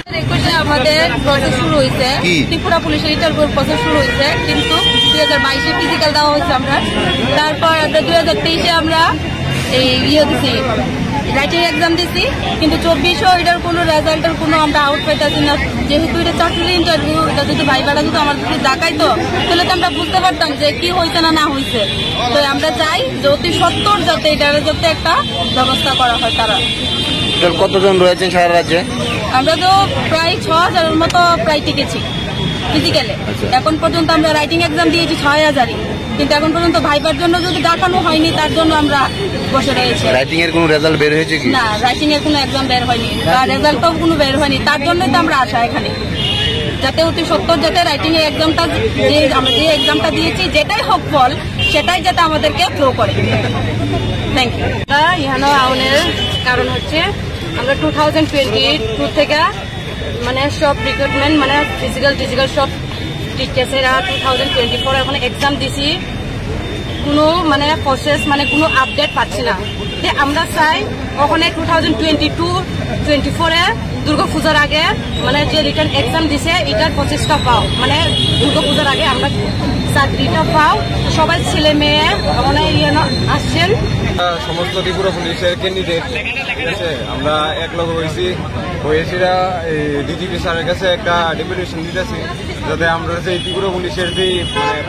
আমাদের প্রসেস শুরু হয়েছে, ত্রিপুরা পুলিশের ইন্টারভিউ প্রসেস শুরু হয়েছে, কিন্তু 2022-এ ফিজিক্যাল দেওয়া হয়েছে আমরা। তারপর আমরা 2023-এ আমরা দিছি, রাইটিং এক্সাম দিছি, কিন্তু 24-ও এটার কোনো রেজাল্টের কোনো আমরা আউট পাইতেছি না। যেহেতু এটা চাকরির ইন্টারভিউ, এটা যদি ভাইবাটা যদি আমার যদি দেখাইতো তাহলে তো আমরা বুঝতে পারতাম যে কি হয়েছে না না হয়েছে। তো আমরা চাই যে অতি সত্বর যাতে এটার যাতে একটা ব্যবস্থা করা হয়। তারা কতজন রয়েছেন সারা রাজ্যে? আমরা তো প্রায় 6000-এর মতো প্রায় টিকেছি ফিজিক্যালে। এখন পর্যন্ত আমরা রাইটিং এক্সাম দিয়েছি 6000-ই, কিন্তু এখন পর্যন্ত ভাইবার জন্য যদি দেখানো হয়নি, তার জন্য আমরা বসে রয়েছি। রাইটিং এর কোনো রেজাল্ট বের হয়েছে কি? না, রাইটিং এর কোনো এক্সাম বের হয়নি, রেজাল্টও কোনো বের হয়নি। তার জন্যই তো আমরা আসা এখানে, যাতে অতি সত্তর যাতে রাইটিং এর এক্সামটা যে আমরা যে এক্সামটা দিয়েছি যেটাই হোক ফল, সেটাই যাতে আমাদেরকে ফ্লো করে। Thank you. ইহানো আউনের কারণ হচ্ছে আমরা 2022 থেকে মানে সব রিক্রুটমেন্ট মানে ফিজিক্যাল টিজিক্যাল সব টিচার্সেরা 2024 এখন এক্সাম দিছি, কোনো মানে প্রসেস মানে কোনো আপডেট পাচ্ছি না। আমরা চাই ওখানে 2022-24-এ দুর্গাপূজার আগে মানে যে রিটার্ন এক্সাম দিছে এটার প্রসেসটা পাও, মানে দুর্গাপূজার আগে আমরা চাকরিটা পাও। সবাই ছেলে মেয়ে মানে আসছেন, সমস্ত ত্রিপুরা পুলিশের ক্যান্ডিডেট, ঠিক আছে, আমরা একলগ হয়েছিরা ডিজিপি স্যারের কাছে একটা ডেপুটেশন দিতেছি, যাতে আমরা যে ত্রিপুরা পুলিশের যে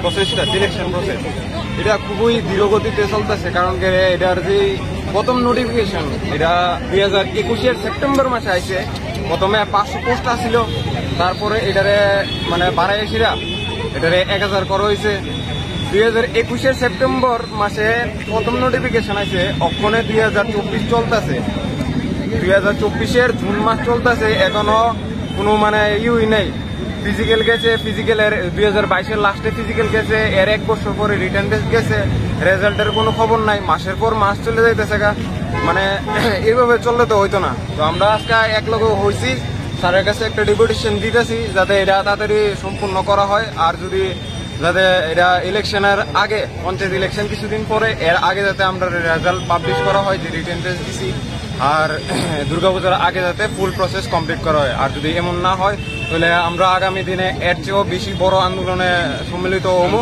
প্রসেসটা সিলেকশন প্রসেস এটা খুবই ধীরগতিতে চলতেছে। কারণ এটার যে প্রথম নোটিফিকেশন এটা 2021-এর সেপ্টেম্বর মাসে আইছে। প্রথমে 500 পোস্ট আসছিল, তারপরে এটারে মানে বাড়াইছিরা এটারে 1000 করা হয়েছে। 2021-এর সেপ্টেম্বর মাসে প্রথম নোটিফিকেশন আছে, ওখানে 2024 চলতেছে, 2024-এর জুন মাস চলতেছে, এখনো কোনো মানে ইউই নেই। ফিজিক্যাল গেছে, ফিজিক্যালের 2022-এর লাস্টে ফিজিক্যাল গেছে, এর 1 বছর পরে রিটার্ন টেস্ট গেছে, রেজাল্টের কোনো খবর নাই। মাসের পর মাস চলে যাইতেছে গা, মানে এইভাবে চললে তো হইতো না। তো আমরা আজকে একলগে হয়েছি, স্যারের কাছে একটা ডেপুটেশন দিতেছি যাতে এটা তাড়াতাড়ি সম্পূর্ণ করা হয়। আর যদি যাতে এটা ইলেকশনের আগে, পঞ্চায়েত ইলেকশন কিছুদিন পরে, এর আগে যাতে আমরা রেজাল্ট পাবলিশ করা হয় যে রিটেন টেস্ট দিছি, আর দুর্গাপূজার আগে যাতে ফুল প্রসেস কমপ্লিট করা হয়। আর যদি এমন না হয় তাহলে আমরা আগামী দিনে এর চেয়েও বেশি বড় আন্দোলনে সম্মিলিত হবো,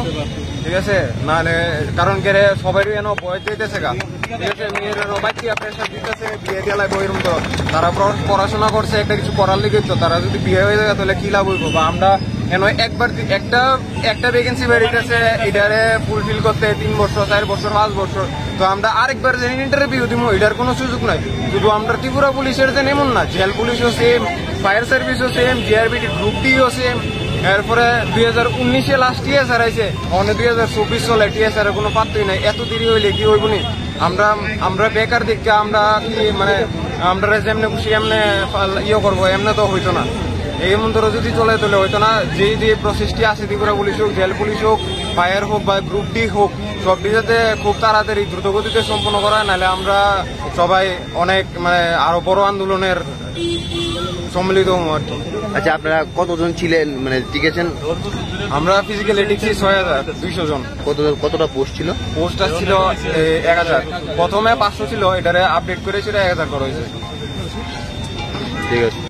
ঠিক আছে। নাহলে কারণ কেড়ে সবারই এনে বয়স যাইতেছে গা, ঠিক আছে, মেয়েদেরও বাচ্চা প্রেশার দিতেছে, বিয়ে দিয়ে লাগবে এরকম। তো তারা পড়াশোনা করছে, একটা কিছু করার লিগে, তো তারা যদি বিয়ে হয়ে যায় তাহলে কি লাভ হইব? বা আমরা এনে একবার একটা ভ্যাকেন্সি বেরিয়েছে, এটারে ফুলফিল করতে 3 বছর 4 বছর 5 বছর, তো আমরা আরেকবার যে ইন্টারভিউ দিব এটার কোনো সুযোগ নাই। শুধু আমরা ত্রিপুরা পুলিশের যে এমন না, জেল পুলিশও সেম, ফায়ার সার্ভিসও সেম, জিআরবিটি গ্রুপ ডিও সেম। এরপরে 2019-এ লাস্ট টিএসআর আইছে, অনেক 2024 চলে, টিএসআর কোনো পাত্রই নাই। এত দেরি হইলে কি হইব নি? আমরা বেকার দিককে আমরা কি মানে আমরা যেমনে খুশি এমনি ইয়ে করবো, এমনি তো হইতো না। এমন ধরো যদি চলে তাহলে হইতো না। যে প্রসেসটি আছে ত্রিপুরা পুলিশ হোক, জেল পুলিশ হোক, ফায়ার হোক বা গ্রুপ ডি হোক, সবটি যাতে খুব তাড়াতাড়ি দ্রুতগতিতে সম্পন্ন করা, নাহলে আমরা সবাই অনেক মানে আরো বড় আন্দোলনের সম্মিলিত হবো আর কি। আচ্ছা, আপনারা কতজন ছিলেন মানে টিকেছেন? আমরা ফিজিক্যালি টিকছি 6200 জন। কতটা পোস্ট ছিল? পোস্ট ছিল 1000, প্রথমে 500 ছিল, এটারে আপডেট করেছিল 1000 করা হয়েছে। ঠিক আছে।